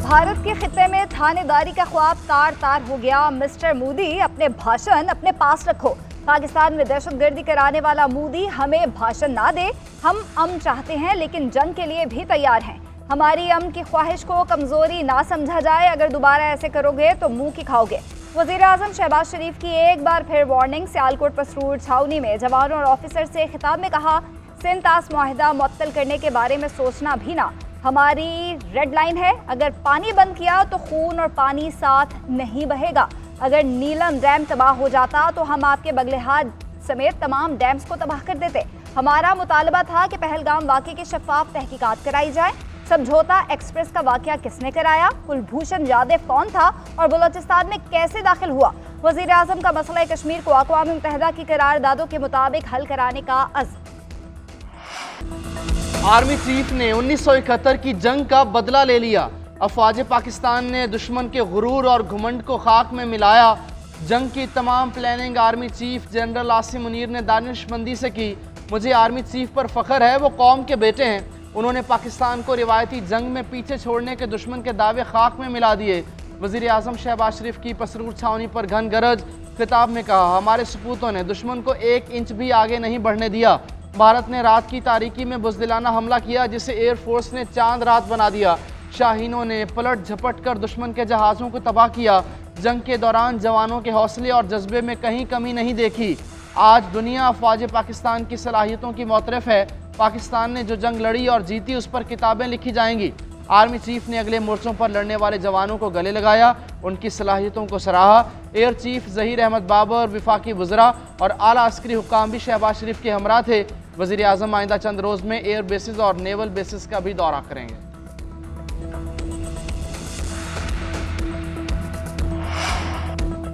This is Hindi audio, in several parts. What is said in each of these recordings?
भारत के खित्ते में थानेदारी का ख्वाब तार तार हो गया। मिस्टर मोदी, अपने भाषण अपने पास रखो। पाकिस्तान में दहशतगर्दी कराने वाला मोदी हमें भाषण ना दे। हम अमन चाहते हैं लेकिन जंग के लिए भी तैयार हैं। हमारी अमन की ख्वाहिश को कमजोरी ना समझा जाए। अगर दोबारा ऐसे करोगे तो मुंह की खाओगे। वज़ीर आज़म शहबाज शरीफ की एक बार फिर वार्निंग। सियालकोट पसरूर छावनी में जवानों और ऑफिसर से खिताब में कहा, सिंध तास मुआहिदा मुअत्तल करने के बारे में सोचना भी ना हमारी रेड लाइन है। अगर पानी बंद किया तो खून और पानी साथ नहीं बहेगा। अगर नीलम डैम तबाह हो जाता तो हम आपके बगलेहाट समेत तमाम डैम्स को तबाह कर देते। हमारा मुतालबा था कि पहलगाम वाक़े की शफाफ तहकीकात कराई जाए। समझौता एक्सप्रेस का वाक़या किसने कराया? कुलभूषण यादव कौन था और बलोचिस्तान में कैसे दाखिल हुआ? वज़ीर आज़म का मसला कश्मीर को अक़वाम मुत्तहिदा की करारदादों के मुताबिक हल कराने का अज़्म। आर्मी चीफ ने 1971 की जंग का बदला ले लिया। अफवाज पाकिस्तान ने दुश्मन के गुरूर और घुमंड को खाक में मिलाया। जंग की तमाम planning army chief general Asim Munir ने दानिशमंदी से की। मुझे आर्मी चीफ पर फख्र है, वो कौम के बेटे हैं। उन्होंने पाकिस्तान को रिवायती जंग में पीछे छोड़ने के दुश्मन के दावे खाक में मिला दिए। वज़ीर आज़म शहबाज शरीफ की पसरूर छावनी पर घन गरज खिताब में कहा, हमारे सपूतों ने दुश्मन को 1 इंच भी आगे नहीं बढ़ने दिया। भारत ने रात की तारीकी में बुज़दिलाना हमला किया जिसे एयरफोर्स ने चांद रात बना दिया। शाहीनों ने पलट झपट कर दुश्मन के जहाज़ों को तबाह किया। जंग के दौरान जवानों के हौसले और जज्बे में कहीं कमी नहीं देखी। आज दुनिया अफवाज पाकिस्तान की सलाहियतों की मोतरफ है। पाकिस्तान ने जो जंग लड़ी और जीती उस पर किताबें लिखी जाएंगी। आर्मी चीफ ने अगले मोर्चों पर लड़ने वाले जवानों को गले लगाया, उनकी सलाहियतों को सराहा। एयर चीफ ज़हीर अहमद बाबर, विफाकी वज़रा और आला अस्करी हुक्काम भी शहबाज शरीफ के हमरा थे। वज़ीर आज़म आइंदा चंद रोज़ में एयर बेसिस और नेवल बेसिस का भी दौरा करेंगे।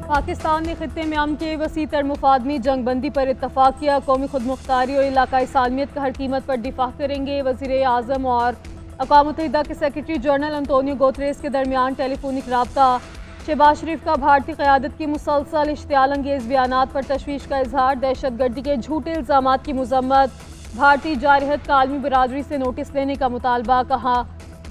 पाकिस्तान ने खित्ते में अमन के वसी तर मुफादमी जंग बंदी पर इत्तफाक किया। कौमी खुद मुख्तारी और इलाकाई सालमियत का हर कीमत पर दिफा करेंगे। वज़ीर आज़म और अक़वाम मुत्तहिदा के सेक्रेटरी जनरल अंतोनियो गुतरेस के दरमियान टेलीफोनिक रब्ता। शहबाज शरीफ का भारतीय क़यादत की मुसलसल इश्तियाल अंगेज़ बयानात पर तशवीश का इजहार। दहशतगर्दी के झूठे इल्ज़ामात की मज़म्मत। भारतीय जारहत का आलमी बरादरी से नोटिस लेने का मुतालबा। कहा,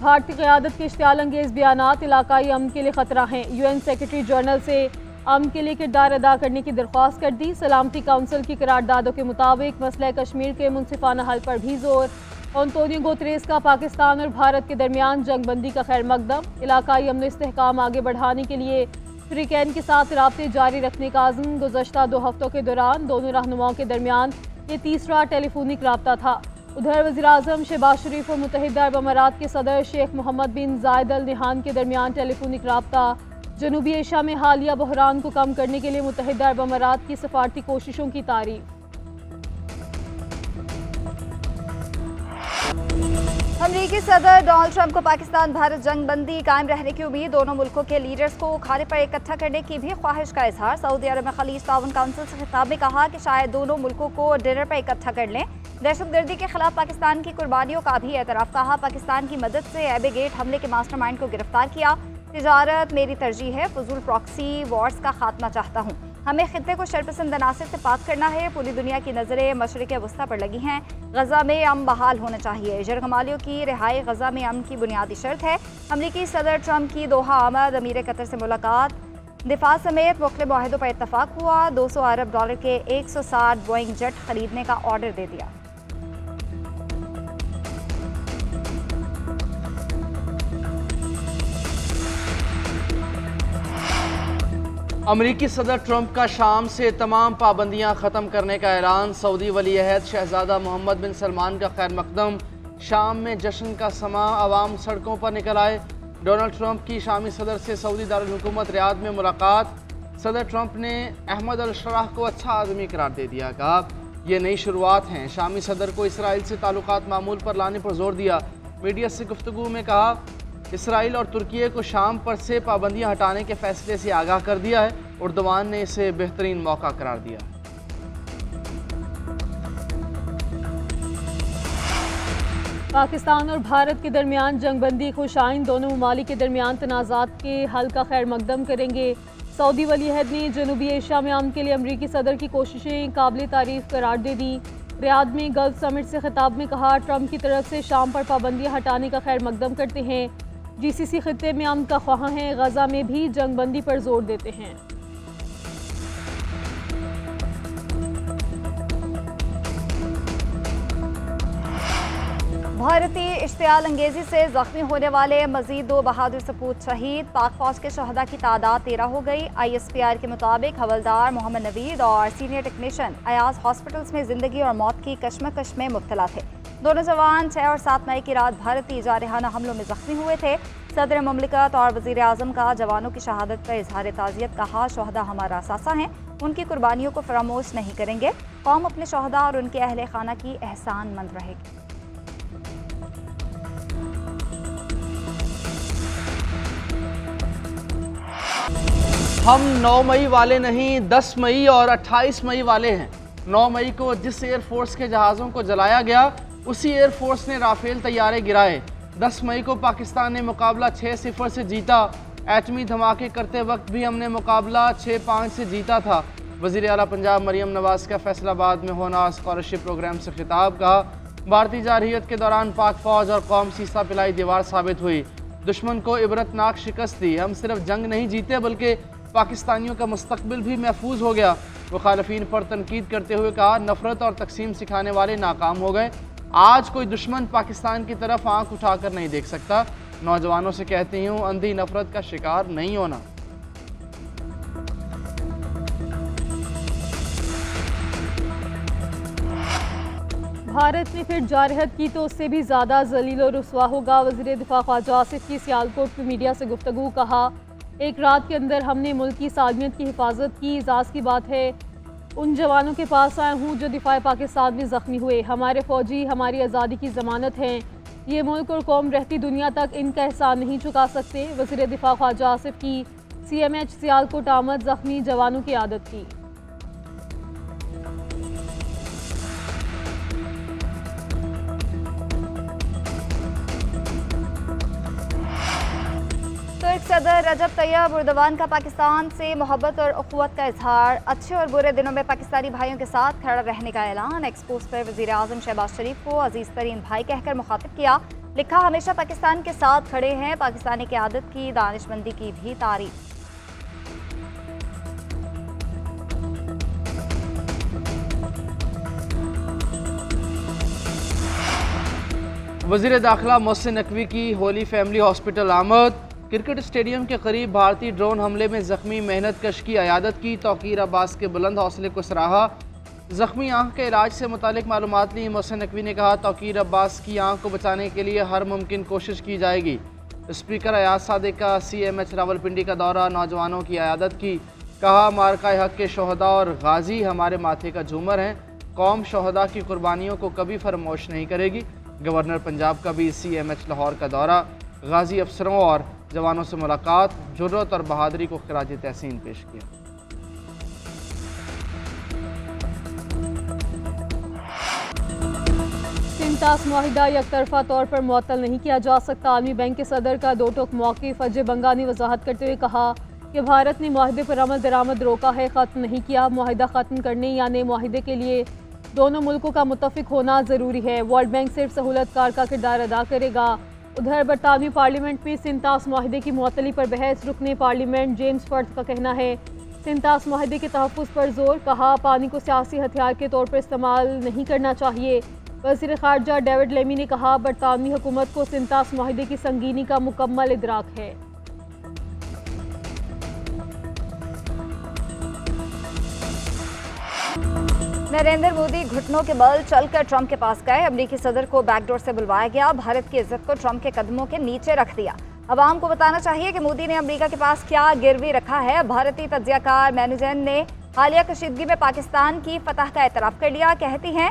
भारतीय क़यादत के इश्तियाल अंगेज़ बयानात इलाकाई अमन के लिए ख़तरा हैं। UN सेक्रेटरी जनरल से अमन के लिए किरदार अदा करने की दरख्वास्त कर दी। सलामती काउंसिल की करारदादों के मुताबिक मसला कश्मीर के मुनसिफाना हल पर भी जोर। अंतोनियो गुतरेस का पाकिस्तान और भारत के दरमियान जंग बंदी का खैर मकदम। इलाकाई अमन इस्तेहकाम आगे बढ़ाने के लिए फ्रीकैन के साथ राब्ते जारी रखने का आज़म। गुज़श्ता 2 हफ्तों के दौरान दोनों रहनुमाओं के दरमियान ये तीसरा टेलीफोनिक रब्ता था। उधर वज़ीर आज़म शहबाज शरीफ और मुत्तहिदा अरब अमारात के सदर शेख मोहम्मद बिन जायद अल नहान के दरमियान टेलीफोनिक रब्ता। जनूबी एशिया में हालिया बहरान को कम करने के लिए मुत्तहिदा अरब अमारात की सफारती कोशिशों की तारीफ। अमरीकी सदर डोनाल्ड ट्रंप को पाकिस्तान भारत जंग बंदी कायम रहने की उम्मीद। दोनों मुल्कों के लीडर्स को खाने पर इकट्ठा करने की भी ख्वाहिश का इजहार। सऊदी अरब में खलीज ताउन काउंसिल से खिताब में कहा कि शायद दोनों मुल्कों को डिनर पर इकट्ठा कर लें। दहशतगर्दी के खिलाफ पाकिस्तान की कुर्बानियों का भी एतराफ़। कहा, पाकिस्तान की मदद से एबे गेट हमले के मास्टरमाइंड को गिरफ्तार किया। तिजारत मेरी तरजीह है, फजूल प्रॉक्सी वॉर्स का खात्मा चाहता हूँ। हमें खित्ते को शरपसंद अनासर से पाक करना है। पूरी दुनिया की नज़रें मशरिक़ वस्ता पर लगी हैं। गज़ा में अमन बहाल होना चाहिए। यरगमालियों की रिहाई गज़ा में अमन की बुनियादी शर्त है। अमरीकी सदर ट्रंप की दोहा आमद अमीर कतर से मुलाकात। दिफा समेत मुख्तलिफ मुआहिदों पर इत्तफाक हुआ। $200 अरब के 160 बोइंग जेट खरीदने का ऑर्डर दे दिया। अमरीकी सदर ट्रंप का शाम से तमाम पाबंदियां ख़त्म करने का ऐलान। सऊदी वली अहद शहजादा मोहम्मद बिन सलमान का खैर मकदम। शाम में जश्न का समा, आवाम सड़कों पर निकल आए। डोनाल्ड ट्रंप की शामी सदर से सऊदी दारुल हुकूमत रियाद में मुलाकात। सदर ट्रंप ने अहमद अल शराह को अच्छा आदमी करार दे दिया। कहा, यह नई शुरुआत हैं। शामी सदर को इसराइल से ताल्लुकात मामूल पर लाने पर जोर दिया। मीडिया से गुफ्तगू में कहा, इसराइल और तुर्की को शाम पर से पाबंदियां हटाने के फैसले से आगाह कर दिया है। उर्दवान ने इसे बेहतरीन मौका करार दिया। पाकिस्तान और भारत के दरमियान जंगबंदी खुशाइन दोनों ममालिक के दरमियान तनाज़ात के हल का खैर मकदम करेंगे। सऊदी वली अहद ने जनूबी एशिया में अमन के लिए अमरीकी सदर की कोशिशें काबिल तारीफ करार दे दी। रियाद में गल्फ समिट से खिताब में कहा, ट्रंप की तरफ से शाम पर पाबंदियां हटाने का खैर मकदम करते हैं। GCC खित्ते में अमन का ख्वाह हैं, गजा में भी जंगबंदी पर जोर देते हैं। भारतीय इश्तियाल अंगेजी से जख्मी होने वाले मजीद 2 बहादुर सपूत शहीद। पाक फौज के शहदा की तादाद 13 हो गई। ISPR के मुताबिक हवलदार मोहम्मद नवीद और सीनियर टेक्नीशियन अयाज हॉस्पिटल्स में जिंदगी और मौत की कश्मकश में मुब्तला थे। दोनों जवान 6 और 7 मई की रात भारतीय जारहाना हमलों में जख्मी हुए थे। सदर ममलिकत और वजीर आजम का जवानों की शहादत पर इजहार ताज़ियत। कहा, शहदा हमारा असासा हैं, उनकी कुर्बानियों को फरामोश नहीं करेंगे। कौम अपने शहदा और उनके अहले खाना की एहसान मंद रहेगी। हम 9 मई वाले नहीं, 10 मई और 28 मई वाले हैं। 9 मई को जिस एयरफोर्स के जहाज़ों को जलाया गया, उसी एयरफोर्स ने राफेल तैयारे गिराए। 10 मई को पाकिस्तान ने मुकाबला 6-0 से जीता। एटमी धमाके करते वक्त भी हमने मुकाबला 6-5 से जीता था। वज़ीर आला पंजाब मरियम नवाज़ का फैसलाबाद में होना स्कॉलरशिप प्रोग्राम से खिताब। कहा, भारतीय जारहियत के दौरान पाक फौज और कौम सीसा पिलाई दीवार साबित हुई। दुश्मन को इबरतनाक शिकस्त दी। हम सिर्फ जंग नहीं जीते बल्कि पाकिस्तानियों का मुस्तकबिल भी महफूज हो गया। मुखालफीन पर तनकीद करते हुए कहा, नफरत और तकसीम सिखाने वाले नाकाम हो गए। आज कोई दुश्मन पाकिस्तान की तरफ आंख उठाकर नहीं देख सकता। नौजवानों से कहती हूँ, अंधी नफरत का शिकार नहीं होना। भारत ने फिर जारहत की तो उससे भी ज़्यादा जलील और रुसवा होगा। वज़ीर दिफा ख्वाजा आसिफ की सियालकोट में मीडिया से गुफ्तगू। कहा, एक रात के अंदर हमने मुल्क की सालमियत की हिफाजत की। एजाज़ की बात है उन जवानों के पास आया हूँ जो दिफा पाकिस्तान में ज़ख्मी हुए। हमारे फ़ौजी हमारी आज़ादी की ज़मानत हैं। ये मुल्क और कौम रहती दुनिया तक इनका एहसान नहीं चुका सकते। वज़ीर दिफा ख्वाजा आसिफ की CMH सियालकोट आमद। ज़ख्मी जवानों की आदत की। तुर्क सदर रजब तैयब एर्दोगान का पाकिस्तान से मोहब्बत और उख़्वत का इजहार। अच्छे और बुरे दिनों में पाकिस्तानी भाइयों के साथ खड़ा रहने का ऐलान। एक्सपोज पर वज़ीर आज़म शहबाज शरीफ को अजीज़ तरीन भाई कहकर मुखातिब किया। लिखा, हमेशा पाकिस्तान के साथ खड़े हैं। पाकिस्तानी क़यादत की दानिशमंदी की भी तारीफ। वज़ीर दाखिला मोहसिन नकवी की होली फैमिली हॉस्पिटल आमद। क्रिकेट स्टेडियम के करीब भारतीय ड्रोन हमले में जख्मी मेहनत कश की अयादत की। तौकीर अब्बास के बुलंद हौसले को सराहा। जख्मी आंख के इलाज से मुतालिक मालूमात ली। मोहसिन नकवी ने कहा, तौकीर अब्बास की आंख को बचाने के लिए हर मुमकिन कोशिश की जाएगी। स्पीकर अयाज सादिक का CMH रावलपिंडी का दौरा। नौजवानों की अयादत की। कहा, मारका हक के शहदा और गाजी हमारे माथे का झूमर हैं। कौम शहदा की कुर्बानियों को कभी फरामोश नहीं करेगी। गवर्नर पंजाब का भी CMH लाहौर का दौरा। गाजी अफसरों और जवानों से मुलाकात। जुर्रत और बहादुरी को खिराज तहसीन पेश किया। सिंतास मुआहिदा यकतरफा तौर पर मुअत्तल नहीं किया जा सकता। आलमी बैंक के सदर का दो टोक मौक़िफ़। अजय बंगा ने वजाहत करते हुए कहा कि भारत ने मुआहिदे पर अमल दरामद रोका है, ख़त्म नहीं किया। मुआहिदा ख़त्म करने यानी मुआहिदे के लिए दोनों मुल्कों का मुत्तफ़िक होना ज़रूरी है। वर्ल्ड बैंक सिर्फ सहूलतकार का किरदार अदा करेगा। उधर बरतानवी पार्लियामेंट में सिंतास मुआहिदे की मुअत्तली पर बहस। रुकने पार्लियामेंट जेम्स फर्थ का कहना है सिंतास मुआहिदे के तहफ़्फ़ुज़ पर जोर। कहा, पानी को सियासी हथियार के तौर पर इस्तेमाल नहीं करना चाहिए। वज़ीर ख़ारजा डेविड लेमी ने कहा, बरतानवी हुकूमत को सिंतास मुआहिदे की संगीनी का मुकम्मल इदराक है। नरेंद्र मोदी घुटनों के बल चलकर ट्रंप के पास गए। अमेरिकी सदर को बैकडोर से बुलवाया गया। भारत की इज्जत को ट्रंप के कदमों के नीचे रख दिया। अवाम को बताना चाहिए कि मोदी ने अमेरिका के पास क्या गिरवी रखा है। भारतीय तज्जियाकार मैनुजन ने हालिया कशीदगी में पाकिस्तान की फतह का एतराफ़ कर लिया। कहती हैं,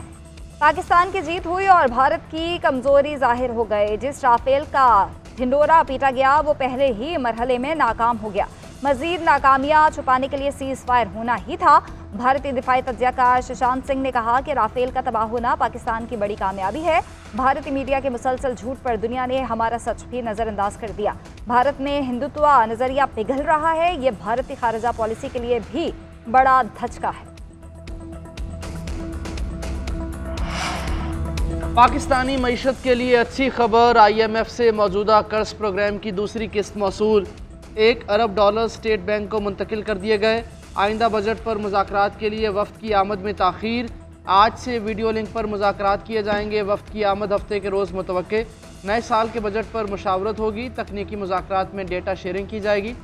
पाकिस्तान की जीत हुई और भारत की कमज़ोरी जाहिर हो गई। जिस राफेल का ढिंडोरा पीटा गया वो पहले ही मरहले में नाकाम हो गया। मजीद नाकामियाँ छुपाने के लिए सीज़ फायर होना ही था। भारतीय दिफाई तज्जियाकार सुशांत सिंह ने कहा कि राफेल का तबाह होना पाकिस्तान की बड़ी कामयाबी है। भारतीय मीडिया के मुसलसल झूठ पर दुनिया ने हमारा सच भी नज़रअंदाज कर दिया। भारत में हिंदुत्व नज़रिया पिघल रहा है। ये भारतीय खारजा पॉलिसी के लिए भी बड़ा धचका है। पाकिस्तानी मईशत के लिए अच्छी खबर, IMF से मौजूदा कर्ज प्रोग्राम की दूसरी किस्त मौसूल। $1 अरब स्टेट बैंक को मुंतकिल कर दिए गए। आइंदा बजट पर मुज़ाकरात के लिए वफ्द की आमद में ताख़ीर। आज से वीडियो लिंक पर मुज़ाकरात किए जाएंगे। वफ्द की आमद हफ्ते के रोज़ मुतवक्के। नए साल के बजट पर मुशावरत होगी। तकनीकी मुज़ाकरात में डेटा शेयरिंग की जाएगी।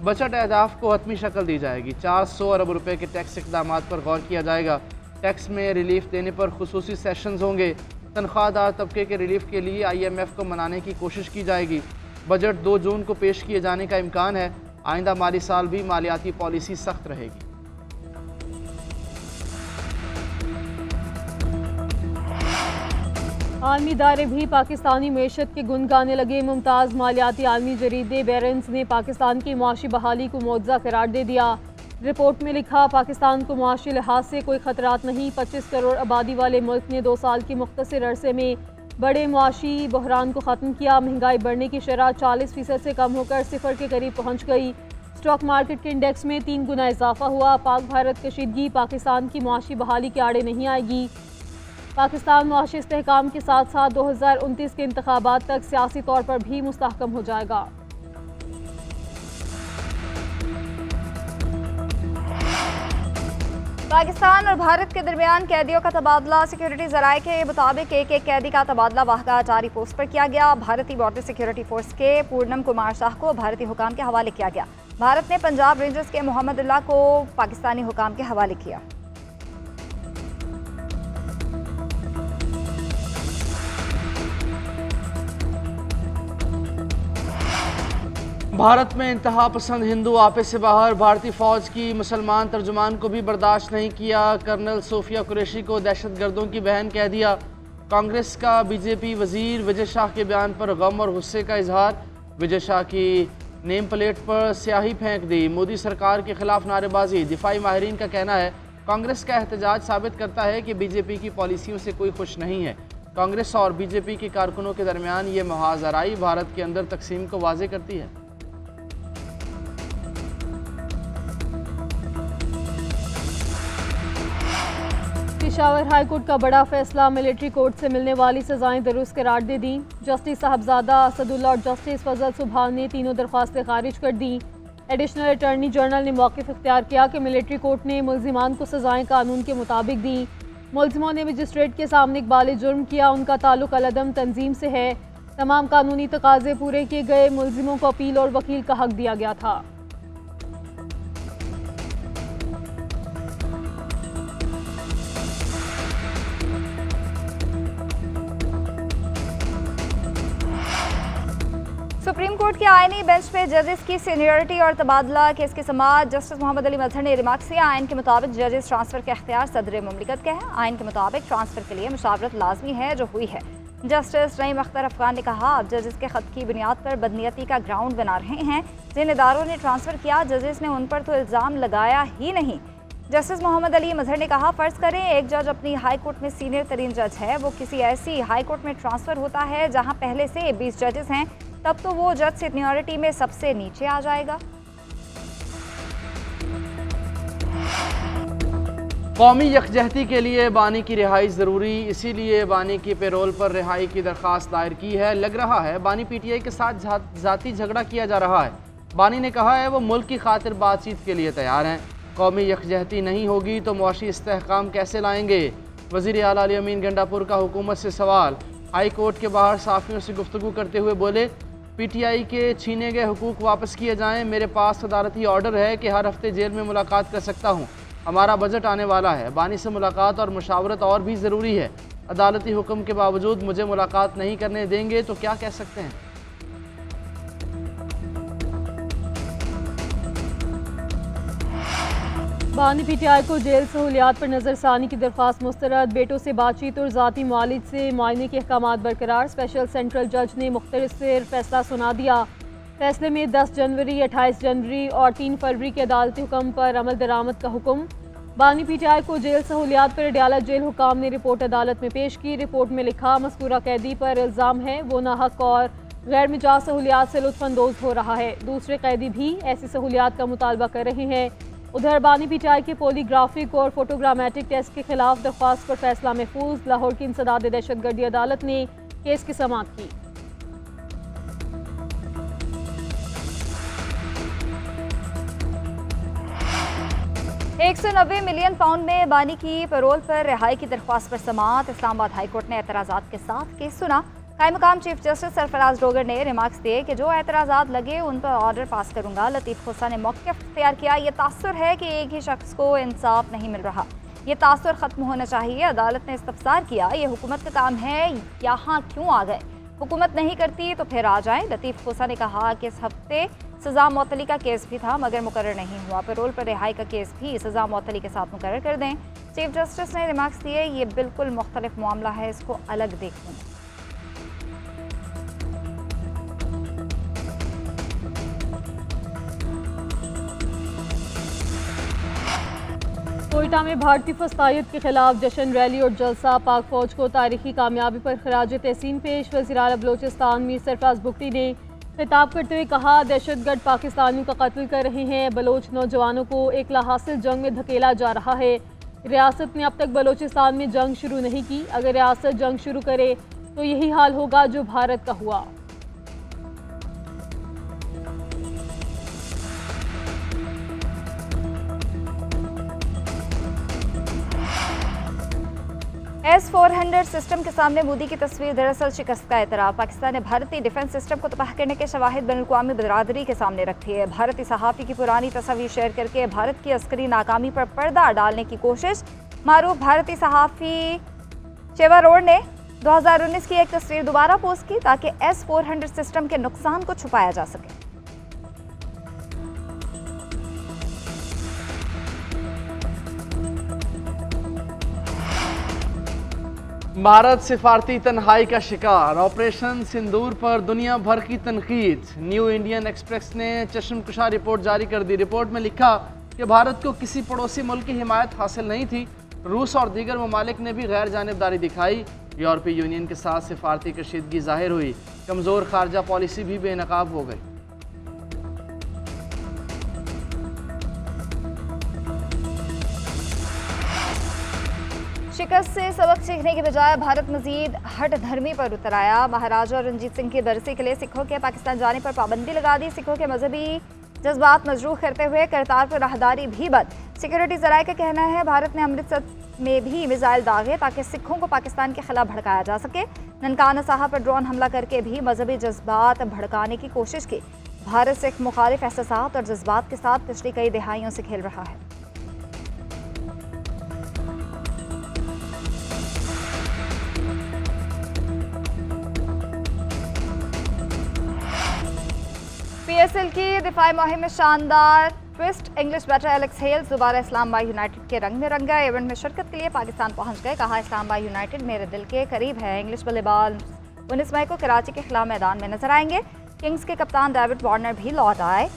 बजट अहदाफ को हतमी शक्ल दी जाएगी। 400 अरब रुपये के टैक्स इक़दाम पर गौर किया जाएगा। टैक्स में रिलीफ देने पर खुसूसी सेशंस होंगे। तनख्वाहदार तबके के रिलीफ के लिए IMF को मनाने की कोशिश की जाएगी। बजट 2 जून को पेश किए जाने का इम्कान है। आइंदा माली साल भी मालियाती पॉलिसी सख्त रहेगी। आलमी इदारे भी पाकिस्तानी मैशत के गुन गाने लगे। मुमताज़ मालियाती आलमी जरीदे बैरेंस ने पाकिस्तान की मुआशी बहाली को मुआवजा करार दे दिया। रिपोर्ट में लिखा, पाकिस्तान को मुआशी लिहाज से कोई खतरात नहीं। 25 करोड़ आबादी वाले मुल्क ने 2 साल के मुख्तसर अरसे में बड़े मुआशी बहरान को ख़त्म किया। महंगाई बढ़ने की शरह 40% से कम होकर 0 के करीब पहुँच गई। स्टॉक मार्केट के इंडेक्स में 3 गुना इजाफा हुआ। पाक भारत कशीदगी पाकिस्तान की मुआशी बहाली के आड़े नहीं आएगी। पाकिस्तान मुआशी इस्तेहकाम के साथ साथ 2029 के इंतखाबात तक सियासी तौर पर भी मुस्तहकम हो जाएगा। पाकिस्तान और भारत के दरमियान कैदियों का तबादला। सिक्योरिटी ज़राए के मुताबिक एक कैदी का तबादला वाहगा जारी पोस्ट पर किया गया। भारतीय बॉर्डर सिक्योरिटी फोर्स के पूर्णम कुमार शाह को भारतीय हुकाम के हवाले किया गया। भारत ने पंजाब रेंजर्स के मोहम्मद अल्लाह को पाकिस्तानी हुकाम के हवाले किया। भारत में इंतहा पसंद हिंदू आपे से बाहर। भारतीय फ़ौज की मुसलमान तर्जुमान को भी बर्दाश्त नहीं किया। कर्नल सोफिया कुरैशी को दहशतगर्दों की बहन कह दिया। कांग्रेस का BJP वजीर विजय शाह के बयान पर गम और गुस्से का इजहार। विजय शाह की नेम प्लेट पर स्याही फेंक दी। मोदी सरकार के खिलाफ नारेबाजी। दिफाई माहिरीन का कहना है कांग्रेस का एहतजाज साबित करता है कि BJP की पॉलिसियों से कोई खुश नहीं है। कांग्रेस और BJP के कारकुनों के दरमियान ये मुहाजराई भारत के अंदर तकसीम को वाज़े करती है। पेशावर हाई कोर्ट का बड़ा फैसला। मिलिट्री कोर्ट से मिलने वाली सजाएं दुरुस्त करार दे दी। जस्टिस साहबजादा असदुल्ला और जस्टिस फजल सुबहान ने तीनों दरख्वास्तें खारिज कर दी। एडिशनल अटॉर्नी जनरल ने मौक़िफ़ इख्तियार किया कि मिलिट्री कोर्ट ने मुल्ज़िमान को सजाएं कानून के मुताबिक दी। मुल्ज़िमों ने मजिस्ट्रेट के सामने इक़बाल जुर्म किया। उनका ताल्लुक अलअदम तंजीम से है। तमाम कानूनी तकाज़े पूरे किए गए। मुल्ज़िमों को अपील और वकील का हक दिया गया था। सुप्रीम कोर्ट के आईनी बेंच पे जजेस की सीनियरिटी और तबादला केस की समाअत। जस्टिस मोहम्मद अली मजहर ने रिमार्क किया, आइन के मुताबिक जजेस ट्रांसफर के अख्तियार सदर मुमलिकत के हैं। आइन के मुताबिक ट्रांसफर के लिए मुशावरत लाजमी है, जो हुई है। जस्टिस नईम अख्तर अफगान ने कहा, अब जजेस के खत की बुनियाद पर बदनीयती का ग्राउंड बना रहे हैं। जिन इदारों ने ट्रांसफर किया, जजेस ने उन पर तो इल्ज़ाम लगाया ही नहीं। जस्टिस मोहम्मद अली मजहर ने कहा, फ़र्ज़ करें एक जज अपनी हाई कोर्ट में सीनियर तरीन जज है, वो किसी ऐसी हाई कोर्ट में ट्रांसफ़र होता है जहाँ पहले से 20 जजेस हैं, तब तो वो जज सीनियरिटी में सबसे नीचे आ जाएगा। कौमी यकजहती के लिए बानी की रिहाई ज़रूरी, इसीलिए बानी की पेरोल पर रिहाई की दरख्वास्त दायर की है। लग रहा है बानी PTI के साथ ज़ाती झगड़ा किया जा रहा है। बानी ने कहा है वो मुल्क की खातिर बातचीत के लिए तैयार हैं। कौमी यकजहती नहीं होगी तो मुआशी इस्तेहकाम कैसे लाएंगे? वज़ीर आला अली अमीन गंडापुर का हुकूमत से सवाल। हाई कोर्ट के बाहर साफ़ियों से गुफ्तगू करते हुए बोले, PTI के छीने गए हुकूक वापस किए जाएं। मेरे पास अदालती ऑर्डर है कि हर हफ्ते जेल में मुलाकात कर सकता हूँ। हमारा बजट आने वाला है। बानी से मुलाकात और मुशावरत और भी ज़रूरी है। अदालती हुक्म के बावजूद मुझे मुलाकात नहीं करने देंगे तो क्या कह सकते हैं? बानी PTI को जेल सहूलियात पर नज़रसानी की दरख्वास्त मुस्तरद। बेटों से बातचीत और ज़ाती मालिज से मुआयने के अहकामात बरकरार। स्पेशल सेंट्रल जज ने मुख्तसर फैसला सुना दिया। फैसले में 10 जनवरी, 28 जनवरी और 3 फरवरी के अदालती हुक्म पर अमल दरामद का हुक्म। बानी PTI को जेल सहूलियात पर अडयाला जेल हुकाम ने रिपोर्ट अदालत में पेश की। रिपोर्ट में लिखा, मज़कूरा कैदी पर इल्ज़ाम है वो नाहक और गैर मिजाज सहूलियात से लुत्फ़अंदोज़ हो रहा है। दूसरे कैदी भी ऐसी सहूलियात का मुतालबा कर रहे हैं। उधर बानी पीटीआई के पॉलीग्राफिक और फोटोग्रामेटिक टेस्ट के खिलाफ दरख्वास्त पर फैसला महफूज। लाहौर की इंसदाद दहशतगर्दी अदालत ने केस की समाअत की। 190 मिलियन पाउंड में बानी की पैरोल पर रिहाई की दरख्वास्त पर समाअत। इस्लामाबाद हाईकोर्ट ने एतराज़ात के साथ केस सुना। कायम मकाम चीफ जस्टिस सरफराज डोगर ने रिमार्क्स दिए कि जो एतराज़ात लगे उन पर ऑर्डर पास करूंगा। लतीफ़ खुसा ने मौक़िफ़ इख्तियार किया। ये तासुर है कि एक ही शख्स को इंसाफ नहीं मिल रहा, ये तासुर ख़त्म होना चाहिए। अदालत ने इस्तफ़सार किया, ये हुकूमत का काम है, यहाँ क्यों आ गए? हुकूमत नहीं करती तो फिर आ जाएं। लतीफ़ खुसा ने कहा कि इस हफ्ते सज़ा मुअत्तली का केस भी था मगर मुकर्रर नहीं हुआ। पैरोल पर रिहाई का केस भी सज़ा मुअत्तली के साथ मुकर्रर कर दें। चीफ जस्टिस ने रिमार्क्स दिए, ये बिल्कुल मुख्तलिफ मामला है, इसको अलग देखूँ। कोयटा में भारतीय फस्तायत के खिलाफ जश्न रैली और जलसा। पाक फौज को तारीखी कामयाबी पर खराज तहसीन पेश। वज़ीर आला बलोचिस्तान मीर सरफराज बुगटी ने खिताब करते हुए कहा, दहशतगर्द पाकिस्तानियों का कत्ल कर रहे हैं, बलोच नौजवानों को एक लाहासिल जंग में धकेला जा रहा है। रियासत ने अब तक बलोचिस्तान में जंग शुरू नहीं की। अगर रियासत जंग शुरू करे तो यही हाल होगा जो भारत का हुआ। S-400 सिस्टम के सामने मोदी की तस्वीर दरअसल शिकस्त का एतराफ़। पाकिस्तान ने भारतीय डिफेंस सिस्टम को तबाह करने के शवाहिद बैनुल-अक़वामी बरादरी के सामने रखी है। भारतीय सहाफ़ी की पुरानी तस्वीर शेयर करके भारत की अस्करी नाकामी पर पर्दा डालने की कोशिश। मारूफ भारतीय सहाफ़ी शेवारोड ने 2019 की एक तस्वीर दोबारा पोस्ट की ताकि S-400 सिस्टम के नुकसान को छुपाया जा सके। भारत सिफारती तन्हाई का शिकार। ऑपरेशन सिंदूर पर दुनिया भर की तनकीद। न्यू इंडियन एक्सप्रेस ने चश्मकुशा रिपोर्ट जारी कर दी। रिपोर्ट में लिखा कि भारत को किसी पड़ोसी मुल्क की हिमायत हासिल नहीं थी। रूस और दीगर ममालिक ने भी गैर जानिबदारी दिखाई। यूरोपीय यूनियन के साथ सिफारती कशीदगी जाहिर हुई। कमज़ोर खारजा पॉलिसी भी बेनकाब हो गई। शिकस्त से सबक सीखने के बजाय भारत मजीद हट धर्मी पर उतर आया। महाराजा रंजीत सिंह की बरसी के लिए सिखों के पाकिस्तान जाने पर पाबंदी लगा दी। सिखों के मजहबी जज्बात मजरूह करते हुए करतारपुर राहदारी भी बंद। सिक्योरिटी जराये का कहना है भारत ने अमृतसर में भी मिसाइल दागे ताकि सिखों को पाकिस्तान के खिलाफ भड़काया जा सके। ननकाना साहब पर ड्रोन हमला करके भी मजहबी जज्बात भड़काने की कोशिश की। भारत सिख मुखालिफ एहसासात और जज्बात के साथ पिछली कई दहाइयों से खेल रहा है। PSL की दिफाई मुहिम में शानदार twist. English batter Alex Hales दोबारा इस्लामाबाद यूनाइटेड के रंग में रंग गए। इवेंट में शिरकत के लिए पाकिस्तान पहुंच गए। कहा, इस्लामाबाद यूनाइटेड मेरे दिल के करीब है। इंग्लिश बल्लेबाज 19 मई को कराची के खिलाफ मैदान में नजर आएंगे। किंग्स के कप्तान डेविड वार्नर भी लौट आए।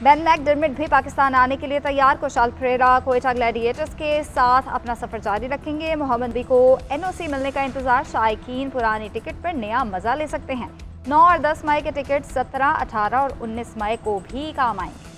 बेन मैकडर्मिट भी पाकिस्तान आने के लिए तैयार। कुशाल परेरा कोयटा ग्लैडिएटर्स के साथ अपना सफर जारी रखेंगे। मोहम्मद बी को NOC मिलने का इंतजार। शायकीन पुरानी टिकट पर नया मजा ले सकते हैं। 9 और 10 मई के टिकट 17, 18 और 19 मई को भी काम आएंगे।